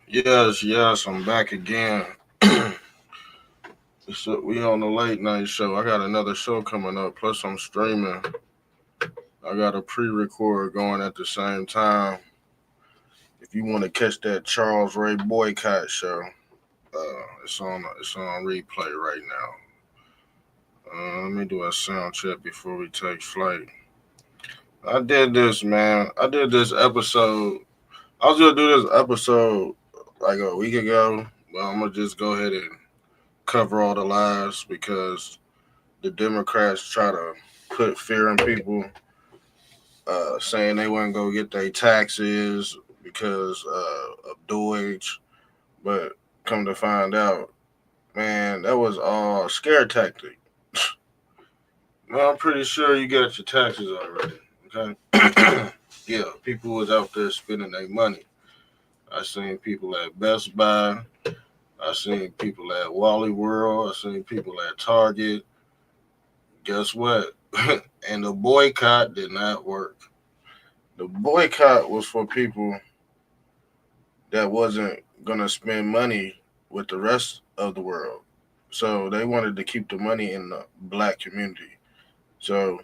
Yes, I'm back again. So we on the late night show. I got another show coming up. Plus, I'm streaming. I got a pre-record going at the same time. If you want to catch that Charles Ray Boycott show, it's on replay right now. Let me do a sound check before we take flight. I did this, man. I did this episode. I was gonna do this episode like a week ago, but I'm gonna just go ahead and cover all the lies because the Democrats try to put fear in people, saying they wouldn't go get their taxes because of Deutsch. But come to find out, man, that was all scare tactic. Well, I'm pretty sure you got your taxes already. Okay. Yeah, people was out there spending their money. I seen people at Best Buy. I seen people at Wally World. I seen people at Target. Guess what? And the boycott did not work. The boycott was for people that wasn't gonna spend money with the rest of the world. So they wanted to keep the money in the black community. So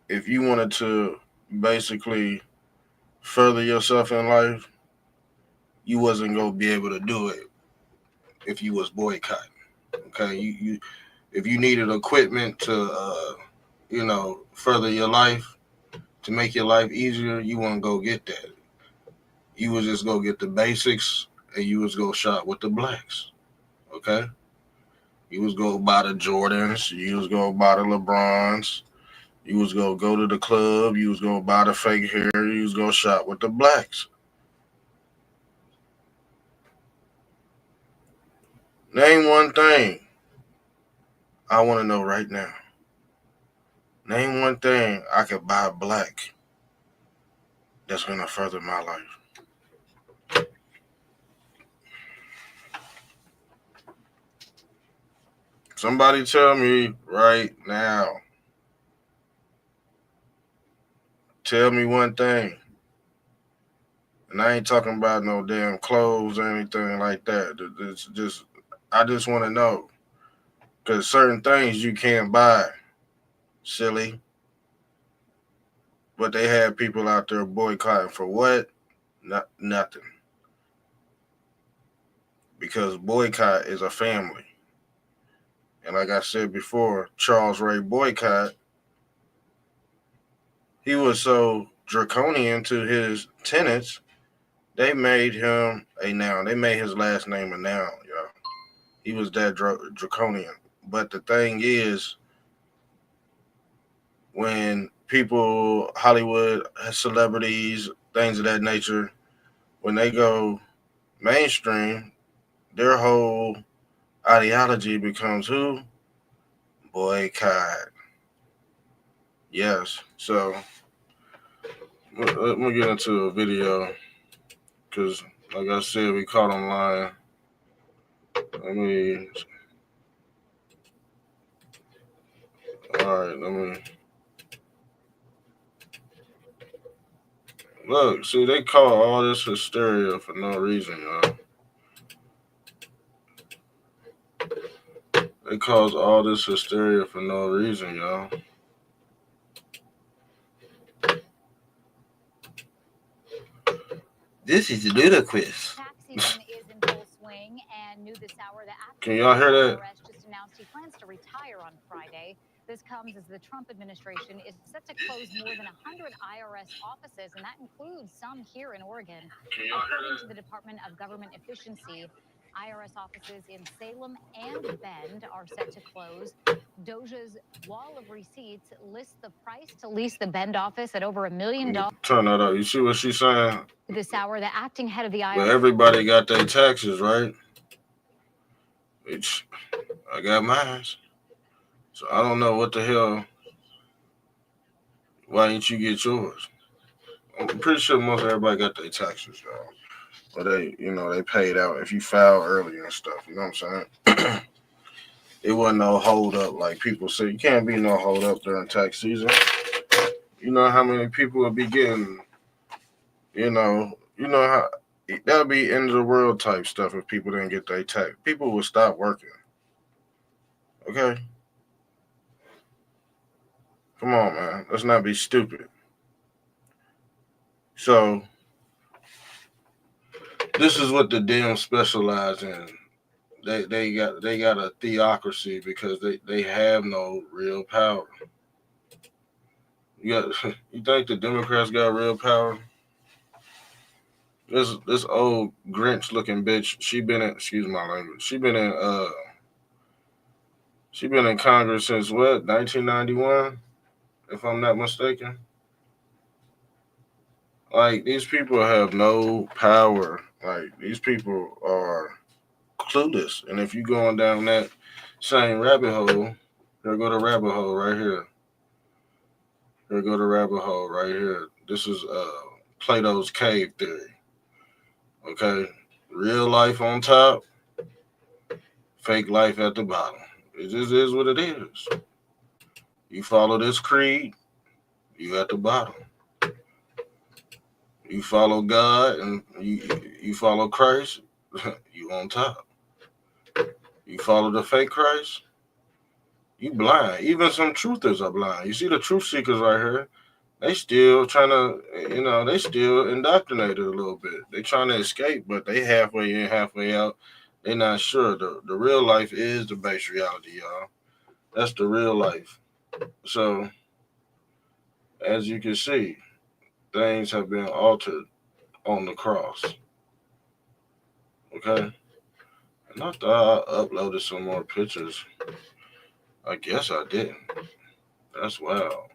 if you wanted to basically further yourself in life, you wasn't gonna be able to do it if you was boycotting. Okay, you if you needed equipment to further your life to make your life easier, you wouldn't go get that. You would just go get the basics and you was go shop with the blacks. Okay? You was go buy the Jordans, you was go buy the LeBrons, you was go to the club, you was go buy the fake hair, you was go shop with the blacks. Name one thing I want to know right now. Name one thing I could buy black that's gonna further my life. Somebody tell me right now. Tell me one thing. And I ain't talking about no damn clothes or anything like that. It's just I just want to know because certain things you can't buy, silly. But they had people out there boycotting for what? Not nothing. Because boycott is a family. And like I said before, Charles Ray Boycott, he was so draconian to his tenants, they made him a noun. They made his last name a noun, y'all. He was that draconian. But the thing is, when people, Hollywood celebrities, things of that nature, when they go mainstream, their whole ideology becomes who? Boycott. Yes. So let me get into a video because, like I said, we caught online. Let me. All right. Let me. Look, see, they call all this hysteria for no reason, y'all. They cause all this hysteria for no reason, y'all. This is ludicrous. Tax season is in full swing, and new this hour, the Can y'all hear that? IRS just announced he plans to retire on Friday. This comes as the Trump administration is set to close more than 100 IRS offices, and that includes some here in Oregon. According to the Department of Government Efficiency, IRS offices in Salem and Bend are set to close. Doja's wall of receipts lists the price to lease the Bend office at over $1 million. Turn that up. You see what she's saying? This hour, the acting head of the IRS. Well, everybody got their taxes, right? Which I got mine. So I don't know what the hell. Why didn't you get yours? I'm pretty sure most everybody got their taxes, y'all. But they paid out if you filed early and stuff. You know what I'm saying? It wasn't no hold up like people say. You can't be no hold up during tax season. You know how many people will be getting, you know how That would be end of the world type stuff if people didn't get their tax. People would stop working. Okay, come on, man. Let's not be stupid. So this is what the Dems specialize in. They got a theocracy because they have no real power. You got you think the Democrats got real power? This old Grinch looking bitch. She been in, excuse my language. She been in Congress since what, 1991, if I'm not mistaken. Like these people have no power. Like these people are clueless. And if you going down that same rabbit hole, here go the rabbit hole right here. Here go the rabbit hole right here. This is Plato's cave theory. Okay, real life on top, fake life at the bottom. It just is what it is. You follow this creed, you at the bottom. You follow God and you follow Christ, you on top. You follow the fake Christ, you blind. Even some truthers are blind. You see the truth seekers right here. They still trying to, they still indoctrinated a little bit. They trying to escape, but they halfway in, halfway out. They not sure. The real life is the base reality, y'all. That's the real life. So, as you can see, things have been altered on the cross. Okay? And I thought I uploaded some more pictures. I guess I didn't. That's wild.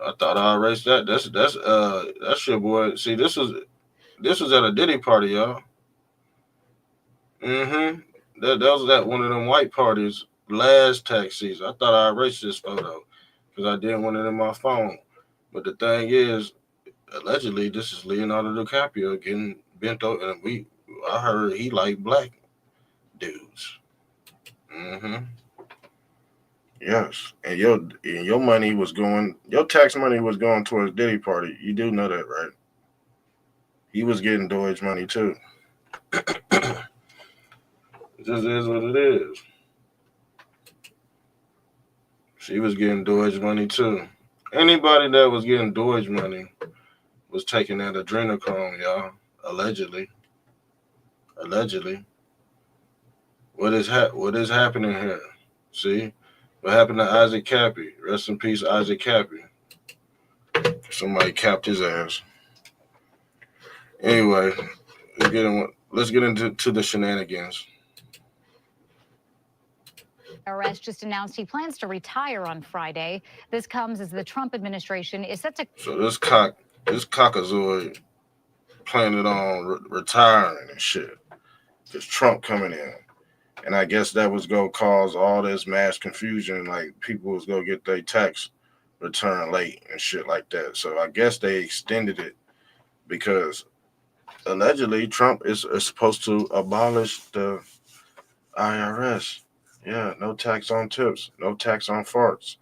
I thought I erased that. That's your boy. See, this was at a Diddy party, y'all. Mm-hmm. That was at one of them white parties last tax season. I thought I erased this photo because I didn't want it in my phone. But the thing is, allegedly, this is Leonardo DiCaprio getting bent over, and I heard he like black dudes. Mm-hmm. Yes, and your money was going, your tax money was going towards Diddy party. You do know that, right? He was getting Doge money too. It just is what it is. She was getting Doge money too. Anybody that was getting Doge money was taking that adrenochrome, y'all. Allegedly, allegedly. What is happening here? See, what happened to Isaac Cappy? Rest in peace, Isaac Cappy. Somebody capped his ass. Anyway, let's get into the shenanigans. IRS just announced he plans to retire on Friday. This comes as the Trump administration is set to. So this cockazoid planning on retiring and shit. Because Trump coming in. And I guess that was going to cause all this mass confusion. Like, people was going to get their tax return late and shit like that. So I guess they extended it because allegedly Trump is supposed to abolish the IRS. Yeah, no tax on tips, no tax on farts.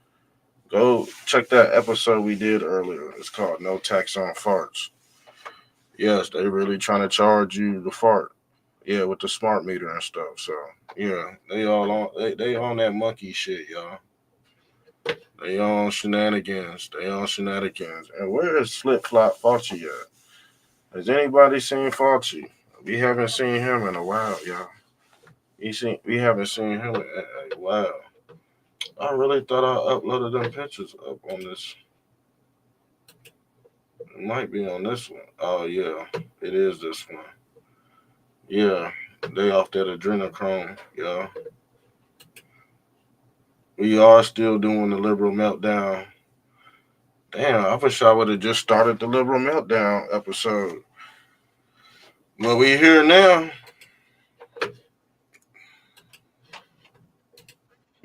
Go check that episode we did earlier. It's called No Tax on Farts. Yes, they really trying to charge you the fart. Yeah, with the smart meter and stuff. So yeah, they on that monkey shit, y'all. They on shenanigans. They on shenanigans. And where is Flip Flop Fauci at? Has anybody seen Fauci? We haven't seen him in a while, y'all. We haven't seen him in a while. I really thought I uploaded them pictures up on this. It might be on this one. Oh yeah, it is this one. Yeah, they off that adrenochrome, y'all. We are still doing the liberal meltdown. Damn, I wish I would have just started the liberal meltdown episode. But we here now.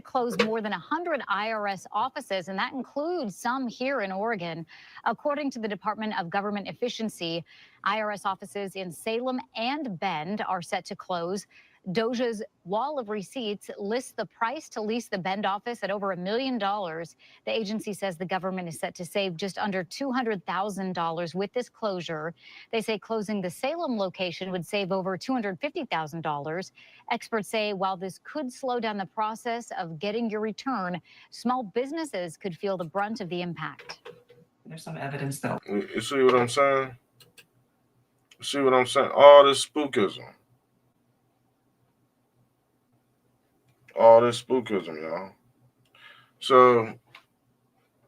Close more than 100 IRS offices, and that includes some here in Oregon. According to the Department of Government Efficiency, IRS offices in Salem and Bend are set to close. Doja's wall of receipts lists the price to lease the Bend office at over $1 million. The agency says the government is set to save just under $200,000 with this closure. They say closing the Salem location would save over $250,000. Experts say while this could slow down the process of getting your return, small businesses could feel the brunt of the impact. There's some evidence, though. You see what I'm saying? You see what I'm saying? All this spookism. All this spookism, y'all. So,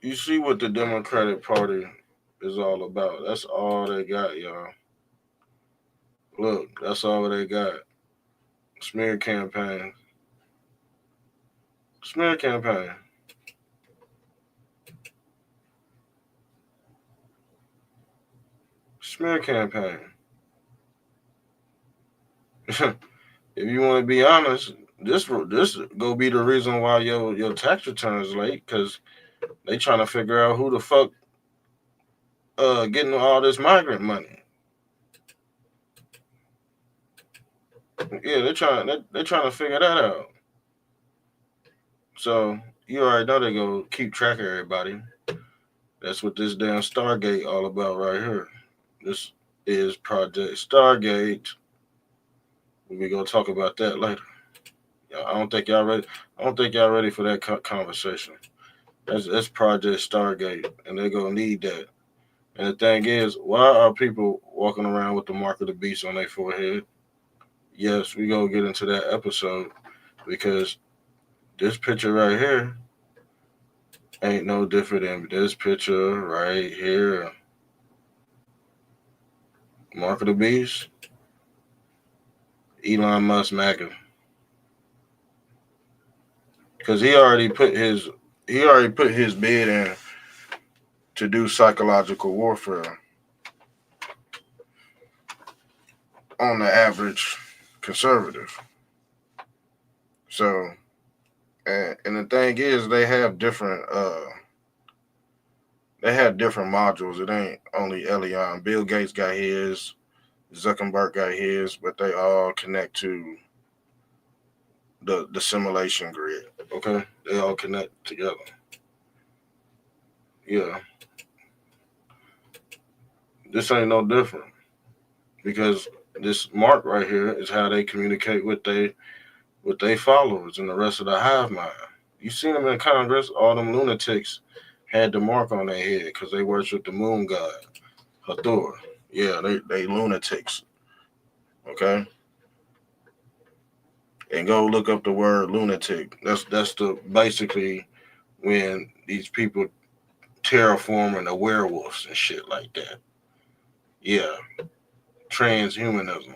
you see what the Democratic Party is all about. That's all they got, y'all. Look, that's all they got. Smear campaign. Smear campaign. Smear campaign. If you want to be honest, this go be the reason why your tax return is late, because they trying to figure out who the fuck getting all this migrant money. Yeah, they're trying to figure that out. So you already know they go keep track of everybody. That's what this damn Stargate all about right here. This is Project Stargate. We're gonna talk about that later. I don't think y'all ready. I don't think y'all ready for that conversation. That's Project Stargate, and they're gonna need that. And the thing is, why are people walking around with the mark of the beast on their forehead? Yes, we gonna get into that episode, because this picture right here ain't no different than this picture right here. Mark of the beast. Elon Musk MAGA. Because he already put his bid in to do psychological warfare on the average conservative. So, and the thing is, they have different modules. It ain't only Elion. Bill Gates got his, Zuckerberg got his, but they all connect to the simulation grid. Okay, they all connect together. Yeah, this ain't no different, because this mark right here is how they communicate with they followers and the rest of the hive mind. You seen them in Congress, all them lunatics had the mark on their head because they worship the moon god, Hathor. Yeah, they lunatics. Okay? And go look up the word lunatic. That's the basically when these people terraforming the werewolves and shit like that. Yeah. Transhumanism.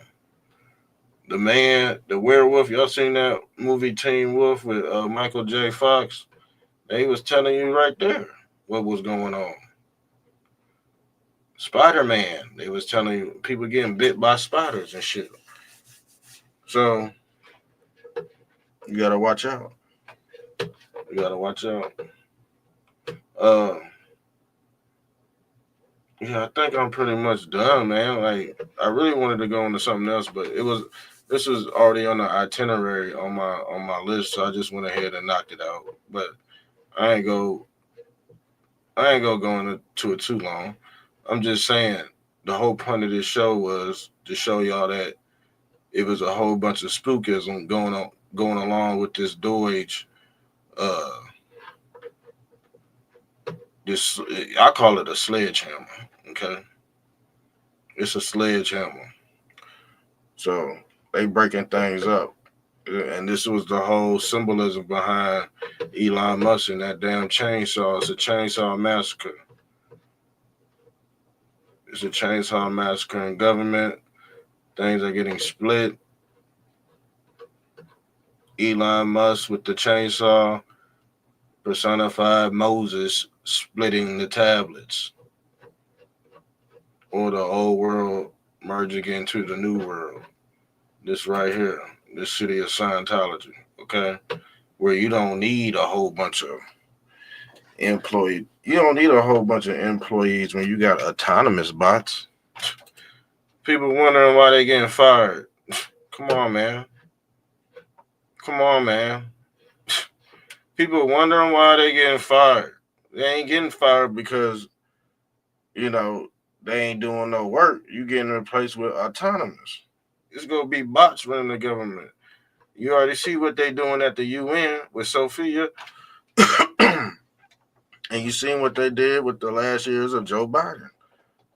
The werewolf, y'all seen that movie Teen Wolf with Michael J. Fox? They was telling you right there what was going on. Spider-Man, they was telling you people getting bit by spiders and shit. So you gotta watch out. You gotta watch out. Yeah, I think I'm pretty much done, man. Like, I really wanted to go into something else, but this was already on the itinerary on my list, so I just went ahead and knocked it out. But I ain't go into it too long. I'm just saying the whole point of this show was to show y'all that it was a whole bunch of spookism going along with this Doge. This, I call it a sledgehammer. Okay, it's a sledgehammer. So they breaking things up, and this was the whole symbolism behind Elon Musk and that damn chainsaw. It's a chainsaw massacre. It's a chainsaw massacre in government. Things are getting split. Elon Musk with the chainsaw personified Moses splitting the tablets, or the old world merging into the new world. This right here, this city of Scientology, okay? Where you don't need a whole bunch of employees. You don't need a whole bunch of employees when you got autonomous bots. People wondering why they getting fired. Come on, man. Come on, man. People wondering why they getting fired. They ain't getting fired because, you know, they ain't doing no work. You getting replaced with autonomous. It's gonna be bots running the government. You already see what they doing at the UN with Sophia, and you seen what they did with the last years of Joe Biden.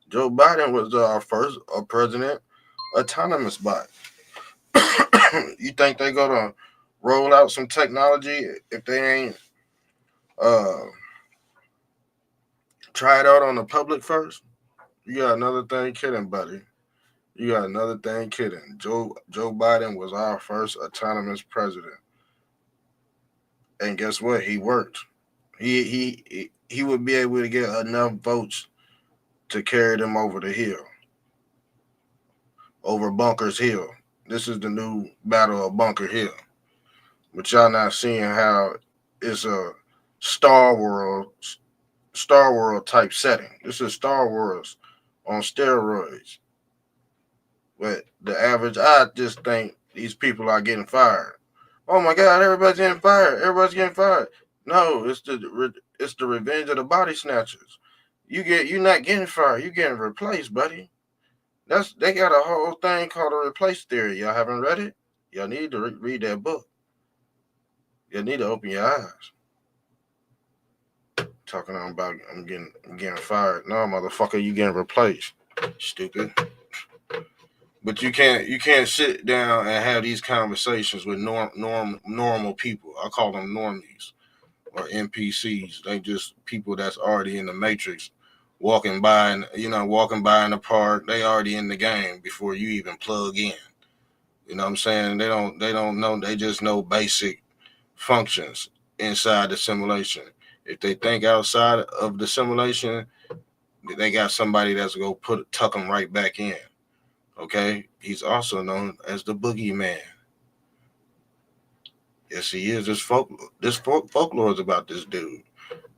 Joe Biden was our first president autonomous bot. You think they gonna roll out some technology if they ain't uh try it out on the public first? You got another thing kidding, buddy. You got another thing kidding. Joe Biden was our first autonomous president, and guess what? He worked. He would be able to get enough votes to carry them over the hill, over Bunker's Hill. This is the new Battle of Bunker Hill. But y'all not seeing how it's a Star Wars Star World type setting. This is Star Wars on steroids. But the average I just think these people are getting fired. Oh my God, everybody's getting fired. Everybody's getting fired. No, it's the revenge of the body snatchers. You're not getting fired. You're getting replaced, buddy. They got a whole thing called a replace theory. Y'all haven't read it? Y'all need to read that book. You need to open your eyes. Talking about I'm getting fired. No, motherfucker, you getting replaced. Stupid. But you can't sit down and have these conversations with normal people. I call them normies or NPCs. They just people that's already in the matrix, walking by in the park. They already in the game before you even plug in. You know what I'm saying? They don't know. They just know basic functions inside the simulation. If they think outside of the simulation, they got somebody that's gonna tuck them right back in. Okay, he's also known as the boogeyman. Yes, he is. Folklore is about this dude,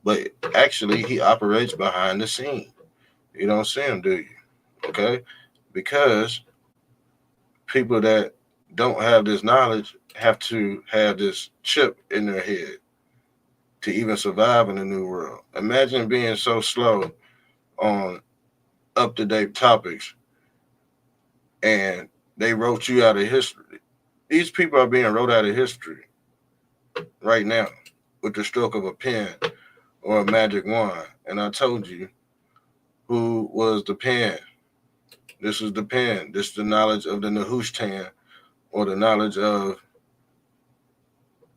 but actually, he operates behind the scene. You don't see him, do you? Okay, because people that don't have this knowledge have to have this chip in their head to even survive in the new world. Imagine being so slow on up to date topics and they wrote you out of history. These people are being wrote out of history right now with the stroke of a pen or a magic wand. And I told you who was the pen. This is the pen. This is the knowledge of the Nehushtan or the knowledge of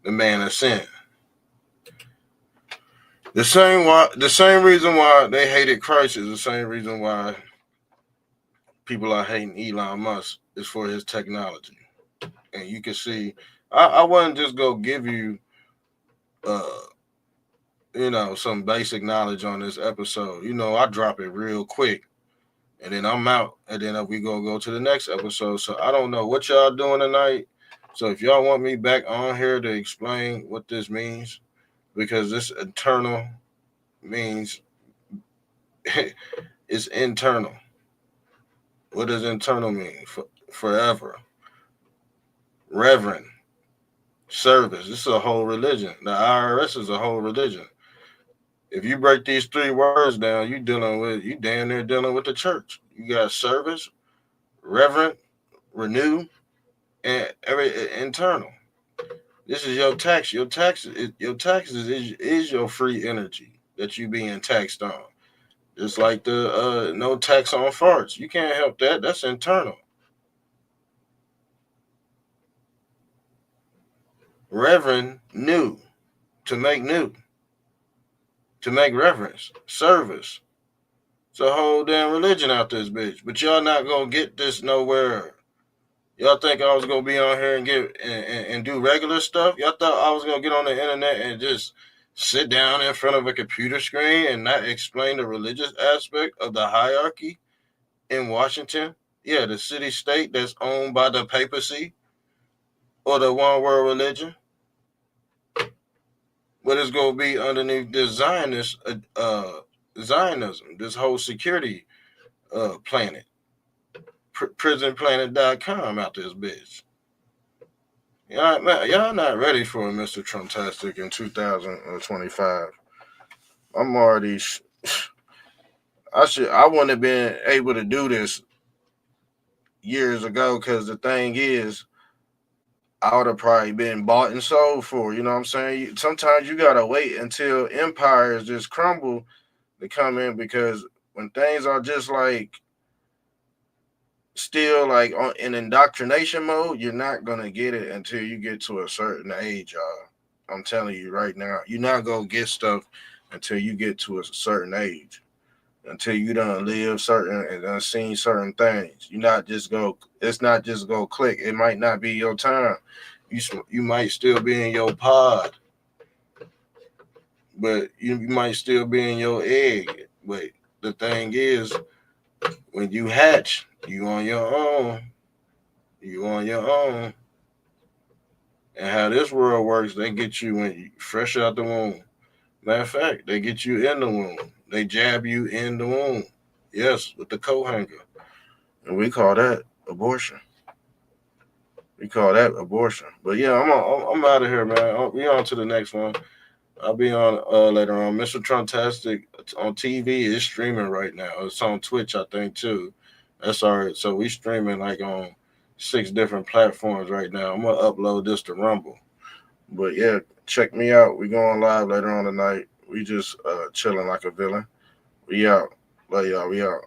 the man of sin. The same reason why they hated Christ is the same reason why people are hating Elon Musk is for his technology. And you can see, I wouldn't just go give you, uh, some basic knowledge on this episode. I drop it real quick, and then I'm out, and then we gonna go to the next episode. So I don't know what y'all doing tonight. So if y'all want me back on here to explain what this means, because this internal means it's internal. What does internal mean? Forever. Reverend. Service. This is a whole religion. The IRS is a whole religion. If you break these three words down, you damn near dealing with the church. You got service, reverent, renew, and every internal. This is your tax. Your taxes is your free energy that you being taxed on. Just like the no tax on farts. You can't help that. That's internal. Reverend new new to make reverence service. It's a whole damn religion out this bitch. But y'all not gonna get this nowhere. Y'all think I was gonna be on here and and do regular stuff? Y'all thought I was gonna get on the internet and just sit down in front of a computer screen and not explain the religious aspect of the hierarchy in Washington? Yeah, the city state that's owned by the papacy or the one world religion. But it's gonna be underneath this Zionism, this whole security planet, prisonplanet.com out this bitch. Y'all not ready for Mr. Trumptastic in 2025. I'm already. I wouldn't have been able to do this years ago because the thing is, I would have probably been bought and sold for. You know what I'm saying? Sometimes you gotta wait until empires just crumble to come in because when things are just like still like in indoctrination mode, you're not gonna get it until you get to a certain age, y'all. I'm telling you right now, you're not gonna get stuff until you get to a certain age. Until you done live certain and done seen certain things. You not just go. It's not just go click. It might not be your time. You might still be in your pod, but you might still be in your egg. But the thing is, when you hatch, you on your own. You on your own. And how this world works, they get you when you fresh out the womb. Matter of fact, they get you in the womb. They jab you in the womb. Yes, with the coat hanger. And we call that abortion. We call that abortion. But yeah, I'm out of here, man. We on to the next one. I'll be on later on. Mr. Truntastic on TV is streaming right now. It's on Twitch, I think, too. That's all right. So we streaming like on 6 different platforms right now. I'm gonna upload this to Rumble. But yeah, check me out. We going live later on tonight. We just chilling like a villain. We out. Love y'all. We out.